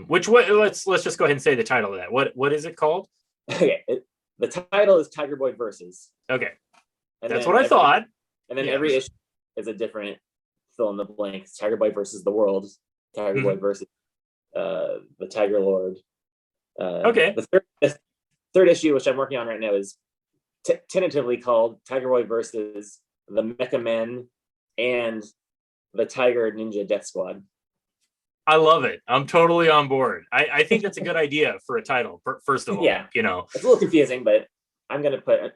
Which what? Let's just go ahead and say the title of that. What is it called? Okay, the title is Tiger Boy Versus. Okay, And that's what I thought. And then every issue is a different fill in the blanks. Tiger Boy versus the world. Tiger Boy versus the Tiger Lord. Okay. The third issue, which I'm working on right now, is tentatively called Tiger Boy versus the Mecha Men and the Tiger Ninja Death Squad. I love it. I'm totally on board. I think that's a good idea for a title. First of all, yeah, you know, it's a little confusing, but I'm gonna put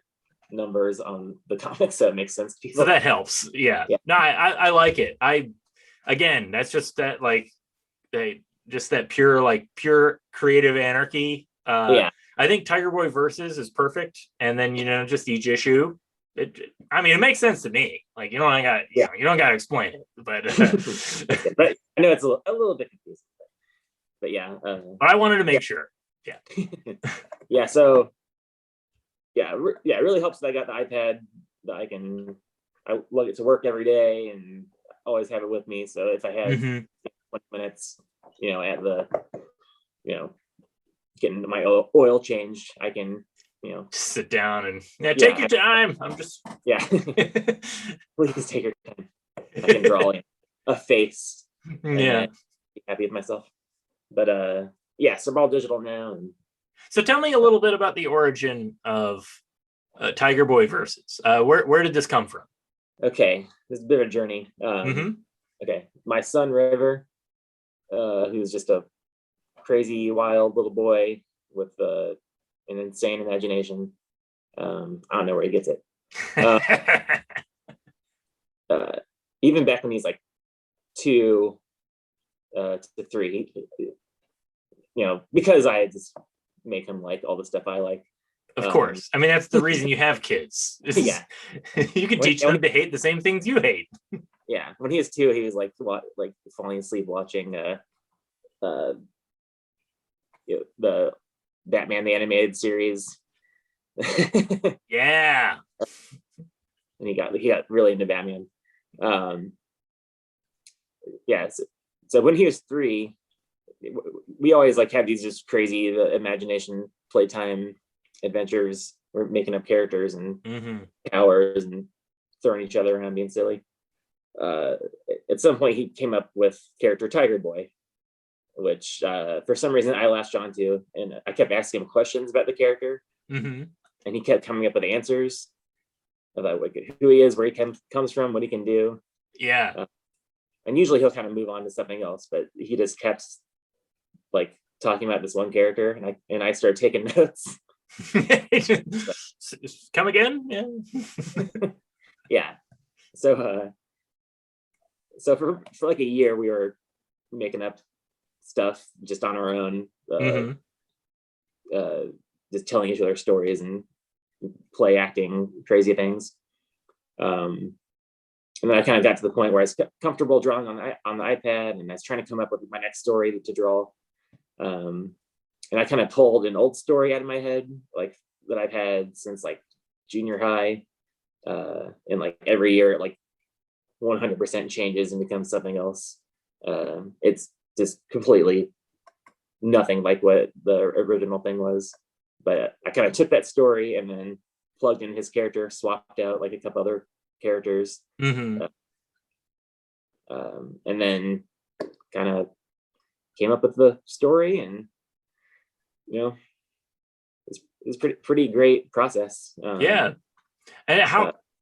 numbers on the comics so it makes sense to people. So that helps. Yeah. No, I like it. Again, that's just that just that pure creative anarchy. I think Tiger Boy Versus is perfect, and then just each issue. It makes sense to me. Like you don't got to explain it, but but I know it's a little bit confusing. But yeah, but I wanted to make sure. Yeah, yeah. So it really helps that I got the iPad that I lug it to work every day and always have it with me. So if I had 20 minutes, at the getting my oil changed, I can just sit down and take your time. I'm just please take your time. I can draw a face and be happy with myself. But so we're all digital now. And so tell me a little bit about the origin of Tiger Boy Versus. Where did this come from? Okay, this is a bit of a journey. Okay, my son River, who's just a crazy wild little boy with an insane imagination. I don't know where he gets it. Even back when he's like 2 to 3, because I just make him like all the stuff I like. Of course. That's the reason you have kids. You can teach them to hate the same things you hate. Yeah. When he was 2, he was like falling asleep watching the Batman the Animated Series. Yeah. And he got really into Batman. So when he was 3, we always have these just crazy imagination playtime adventures. We're making up characters and powers and throwing each other around being silly. At some point he came up with character Tiger Boy, which for some reason I latched onto, and I kept asking him questions about the character, and he kept coming up with answers about who he is, where he comes from, what he can do. And usually he'll kind of move on to something else, but he just kept talking about this one character, and I started taking notes. Come again? Yeah. So for like a year we were making up stuff just on our own, just telling each other stories and play acting crazy things. And then I kind of got to the point where I was comfortable drawing on the iPad, and I was trying to come up with my next story to draw. And I kind of pulled an old story out of my head, that I've had since junior high. And every year it 100% changes and becomes something else. It's just completely nothing like what the original thing was. But I kind of took that story and then plugged in his character, swapped out a couple other characters, and then kind of came up with the story, and it's pretty great process. And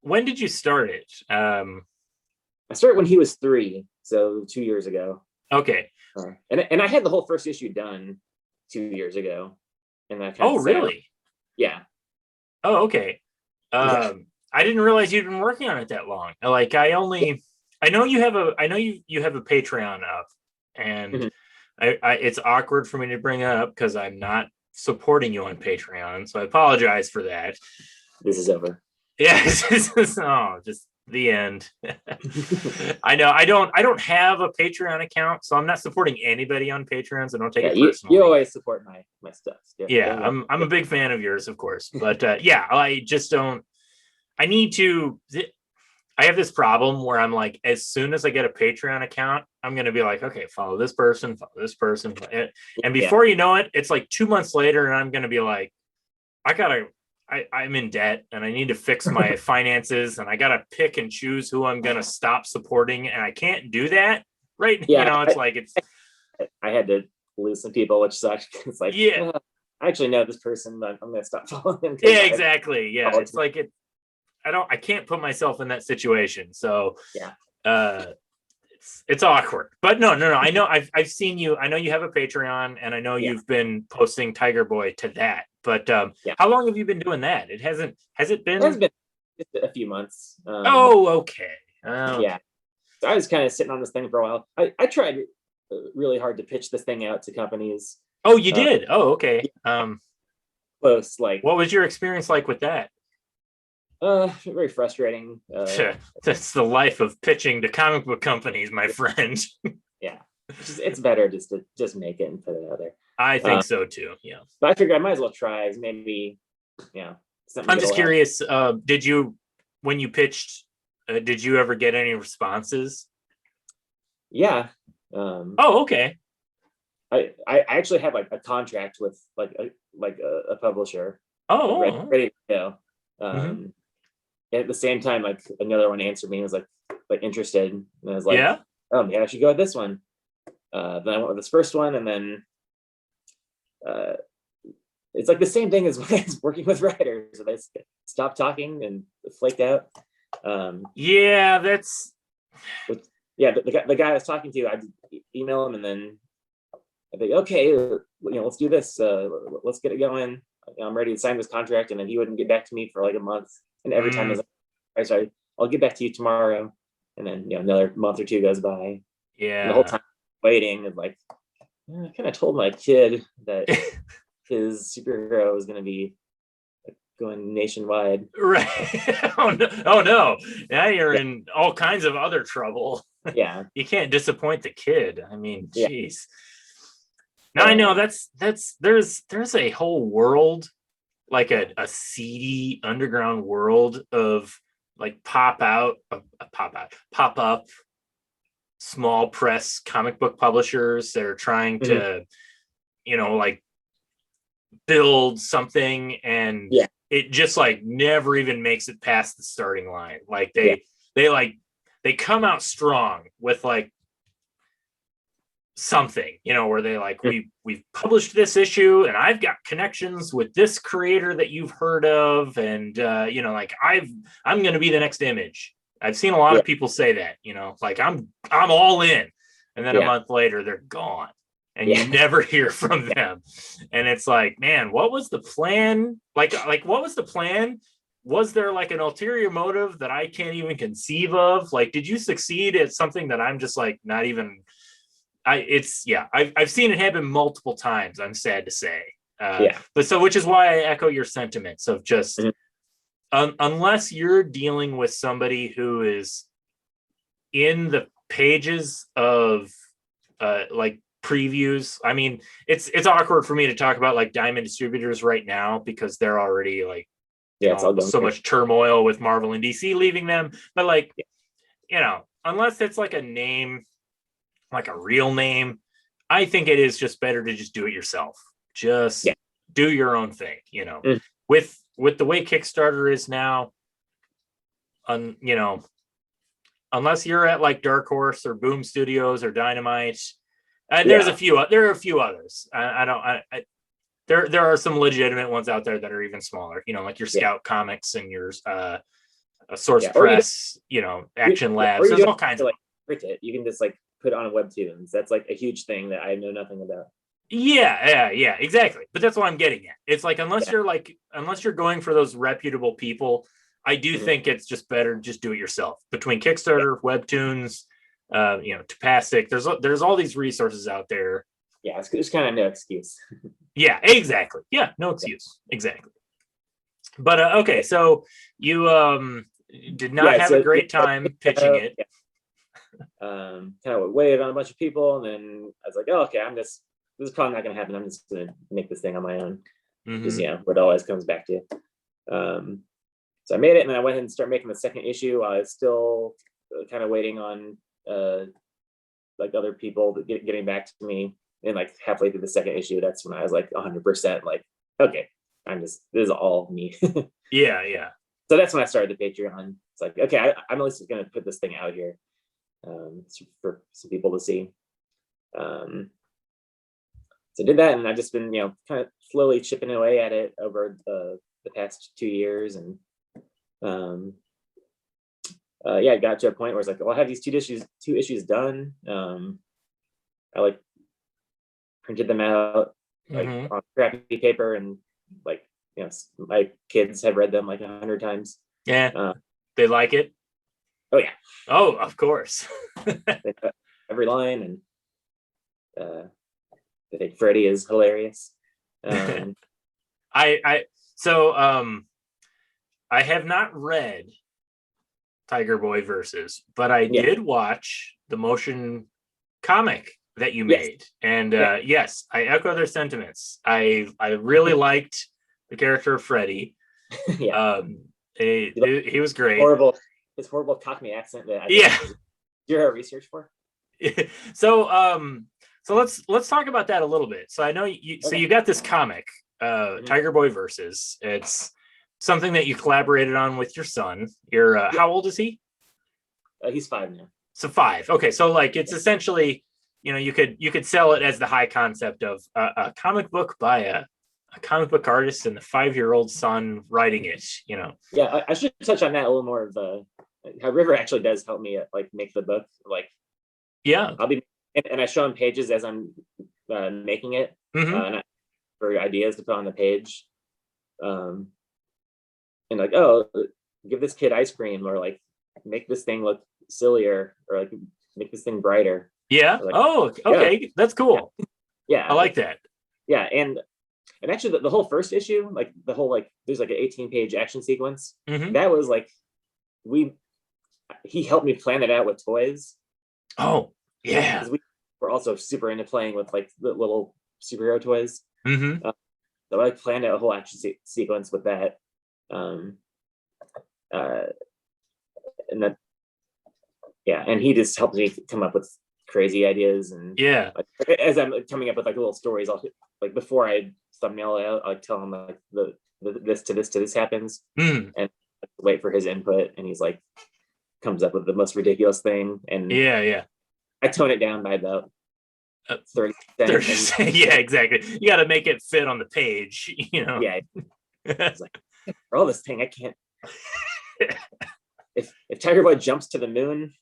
when did you start it? I started when he was 3, so 2 years ago. Okay. And I had the whole first issue done 2 years ago, and that kind of really? Yeah. Oh, okay. I didn't realize you'd been working on it that long. I know you have a Patreon up, and it's awkward for me to bring it up because I'm not supporting you on Patreon, so I apologize for that. This is over. Yeah, just the end. I know I don't have a Patreon account, so I'm not supporting anybody on Patreon, so don't take it personally. You always support my stuff. Yeah, I'm a big fan of yours, of course, but I just don't. I need to. I have this problem where I'm like, as soon as I get a Patreon account, I'm going to be like, okay, follow this person, and before you know it, it's like 2 months later, and I'm going to be like, I'm in debt, and I need to fix my finances, and I got to pick and choose who I'm going to stop supporting, and I can't do that, right? Yeah, it's I had to lose some people, which sucks. It's like, yeah, I actually know this person, but I'm gonna stop following them. yeah, exactly, yeah. It's like I can't put myself in that situation, so yeah. It's awkward, but no. I know I've seen you. I know you have a Patreon, and I know you've been posting Tiger Boy to that. But how long have you been doing that? Has it been? It has been just a few months. Okay. Yeah. So I was kind of sitting on this thing for a while. I tried really hard to pitch this thing out to companies. Oh, you did? Oh, okay. Close. Like, what was your experience like with that? Very frustrating. That's the life of pitching to comic book companies, my friend. Yeah, it's better just to just make it and put it out there. I think so too. Yeah, but I figured I might as well try. Maybe, I'm just curious. Did you, when you pitched, did you ever get any responses? Yeah. Oh, okay. I actually have like a contract with like a publisher. Oh, ready to go. At the same time, like another one answered me and was like interested, and I was like, yeah, oh yeah, I should go with this one. Then I went with this first one, and then it's like the same thing as when I was working with writers. They stopped talking and flaked out. Yeah, that's the guy I was talking to, I'd email him, and then I'd be okay, let's do this. Let's get it going. I'm ready to sign this contract, and then he wouldn't get back to me for like a month. And every time he's like, sorry, I'll get back to you tomorrow. And then another month or two goes by. Yeah. And the whole time waiting is like, I kind of told my kid that his superhero was going to be going nationwide. Right. Oh no. Now you're in all kinds of other trouble. Yeah. You can't disappoint the kid. I mean, geez. Now I know there's a whole world, like a seedy underground world of like pop up small press comic book publishers that are trying to like build something, and it just like never even makes it past the starting line. Like they come out strong with like something, where they like, we've published this issue, and I've got connections with this creator that you've heard of, and like I'm going to be the next Image. I've seen a lot of people say that, like I'm all in, and then a month later they're gone, and you never hear from them. And it's like, man, what was the plan? Like what was the plan? Was there like an ulterior motive that I can't even conceive of? Like, did you succeed at something that I'm just like not even? I've seen it happen multiple times, I'm sad to say. But so, which is why I echo your sentiments of just, unless you're dealing with somebody who is in the pages of like previews. I mean, it's awkward for me to talk about like Diamond Distributors right now, because they're already like, so much turmoil with Marvel and DC leaving them. But like, unless it's like a name, like a real name, I think it is just better to just do it yourself. Just do your own thing, with the way Kickstarter is now. Unless you're at like Dark Horse or Boom Studios or Dynamite, there are a few others. There are some legitimate ones out there that are even smaller, like your Scout Comics and your Source Press, Action Labs. There's all kinds of like print it. You can just like put it on a webtoons. That's like a huge thing that I know nothing about. Yeah, exactly. But that's what I'm getting at. It's like, unless you're going for those reputable people, I do think it's just better just do it yourself. Between Kickstarter, webtoons, Tapastic, there's all these resources out there. Yeah, it's kind of no excuse. Yeah, exactly. Yeah, no excuse. Exactly. But okay, so you did not have a great time pitching it. Kind of waited on a bunch of people, and then I was like, oh, okay, this is probably not going to happen. I'm just going to make this thing on my own. Just what it always comes back to. So I made it, and then I went ahead and started making the second issue. I was still kind of waiting on like other people getting back to me. And like halfway through the second issue, that's when I was like 100% like, okay, this is all me. Yeah. So that's when I started the Patreon. It's like, okay, I'm at least going to put this thing out here for some people to see. So I did that, and I've just been, kind of slowly chipping away at it over the past 2 years. And I got to a point where it's like, well, I have these two issues done. I like printed them out like on crappy paper, and like, my kids have read them like 100 times. Yeah. They like it. Oh yeah. Oh, of course. Every line, and I think Freddie is hilarious. I have not read Tiger Boy Versus, but I did watch the motion comic that you made. And yes, I echo their sentiments. I really liked the character of Freddie. He was great. His horrible Cockney accent that you're research for. So let's talk about that a little bit. So I know you got this comic, Tiger Boy Versus. It's something that you collaborated on with your son. How old is he? He's 5 now. So 5. Okay, so like it's essentially, you could sell it as the high concept of a comic book by a comic book artist and the 5-year-old son writing it. Yeah, I should touch on that a little more of how River actually does help me like make the book. Like, I'll be and I show him pages as I'm making it, and for ideas to put on the page, and like, oh, give this kid ice cream, or like make this thing look sillier, or like make this thing brighter. Yeah. Like, oh, okay, that's cool. Yeah, I like that. Yeah, and actually the whole first issue, like the whole there's like an 18-page action sequence. That was like he helped me plan it out with toys. Oh yeah, because we were also super into playing with like the little superhero toys. So I planned out a whole action sequence with that, and that, and he just helped me come up with crazy ideas. And as I'm coming up with like little stories, I'll like, before I thumbnail it out, I'll tell him like this to this happens, and wait for his input, and he's like comes up with the most ridiculous thing, and I tone it down by about 30%. Yeah, exactly. You got to make it fit on the page, Yeah. It's like, for all this thing, I can't. If Tiger Boy jumps to the moon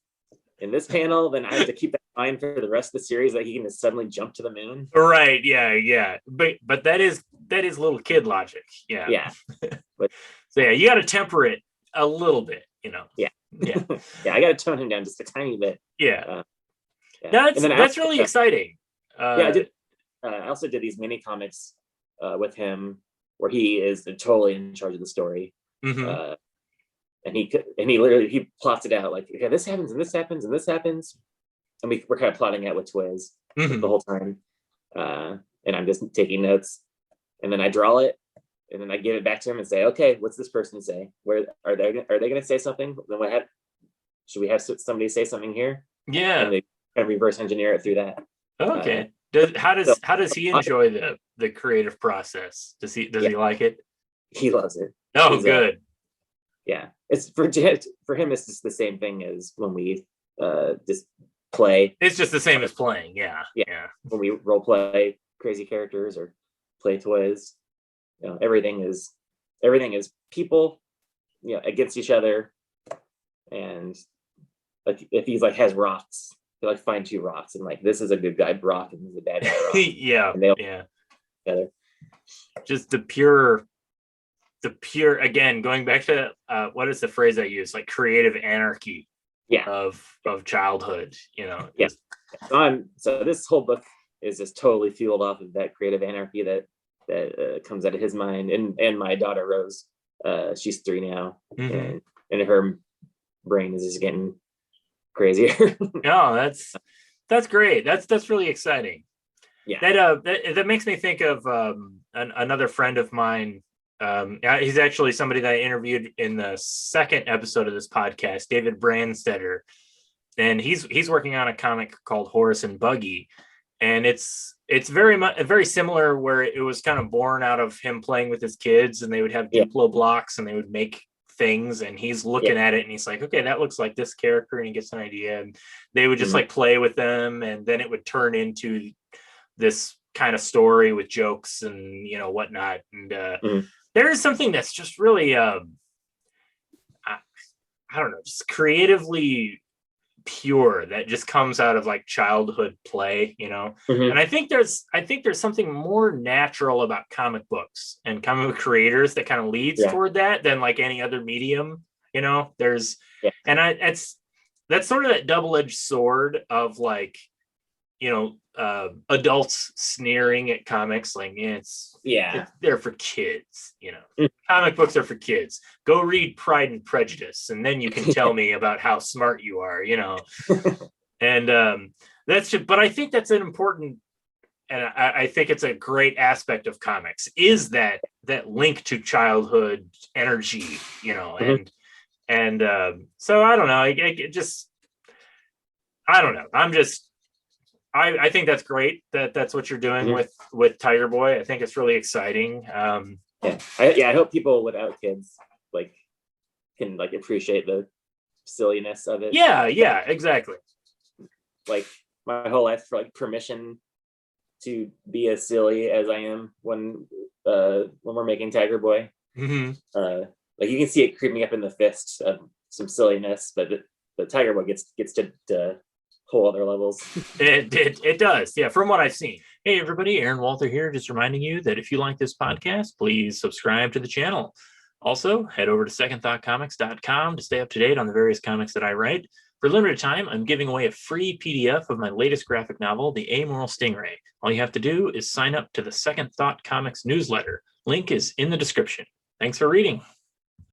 in this panel, then I have to keep that in mind for the rest of the series, that he can just suddenly jump to the moon. Right. Yeah. But that is little kid logic. Yeah. Yeah. But so you got to temper it a little bit, Yeah. I got to tone him down just a tiny bit. That's really exciting. I did. I also did these mini comics with him, where he is totally in charge of the story, and he literally plots it out like, okay, this happens and this happens and this happens, and we're kind of plotting out with toys the whole time, and I'm just taking notes, and then I draw it, and then I give it back to him and say, okay, what's this person say? Where are they going to say something? Then should we have somebody say something here? Yeah, and they kind of reverse engineer it through that. Okay. How does he enjoy the creative process? Does he like it? He loves it. Oh, good. It's for him. It's just the same thing as when we just play. It's just the same as playing. Yeah. When we role play crazy characters or play toys, everything is people, against each other, and like if he's like has rocks. They like find 2 rocks, and like, this is a good guy rock and this is a bad guy rock. And they all together. Just the pure again, going back to what is the phrase I use, like creative anarchy of childhood, So this whole book is just totally fueled off of that creative anarchy that comes out of his mind. And my daughter Rose, she's 3 now, and her brain is just getting crazier. No, that's great. That's really exciting. That makes me think of another friend of mine, He's actually somebody that I interviewed in the second episode of this podcast, David Brandstetter, and he's working on a comic called Horse and Buggy, and it's very similar, where it was kind of born out of him playing with his kids, and they would have Duplo blocks and they would make things, and he's looking at it and he's like, okay, that looks like this character, and he gets an idea, and they would just like play with them, and then it would turn into this kind of story with jokes and whatnot. And there is something that's just really I don't know, just creatively pure that just comes out of like childhood play, and I think there's something more natural about comic books and comic book creators that kind of leads toward that than like any other medium. There's and that's sort of that double-edged sword of like adults sneering at comics, like it's they're for kids. Comic books are for kids. Go read Pride and Prejudice, and then you can tell me about how smart you are. And that's just. But I think that's an important, and I think it's a great aspect of comics, is that link to childhood energy. And so I don't know. I don't know. I think that's great that's what you're doing with Tiger Boy. I think it's really exciting. I hope people without kids can appreciate the silliness of it. Yeah, exactly. Like my whole life for permission to be as silly as I am when we're making Tiger Boy. You can see it creeping up in the fist of some silliness, but the Tiger Boy gets to whole other levels. It does. Yeah, from what I've seen. Hey everybody, Aaron Walther here, just reminding you that if you like this podcast, please subscribe to the channel. Also, head over to secondthoughtcomics.com to stay up to date on the various comics that I write. For a limited time, I'm giving away a free PDF of my latest graphic novel, The Amoral Stingray. All you have to do is sign up to the Second Thought Comics newsletter. Link is in the description. Thanks for reading.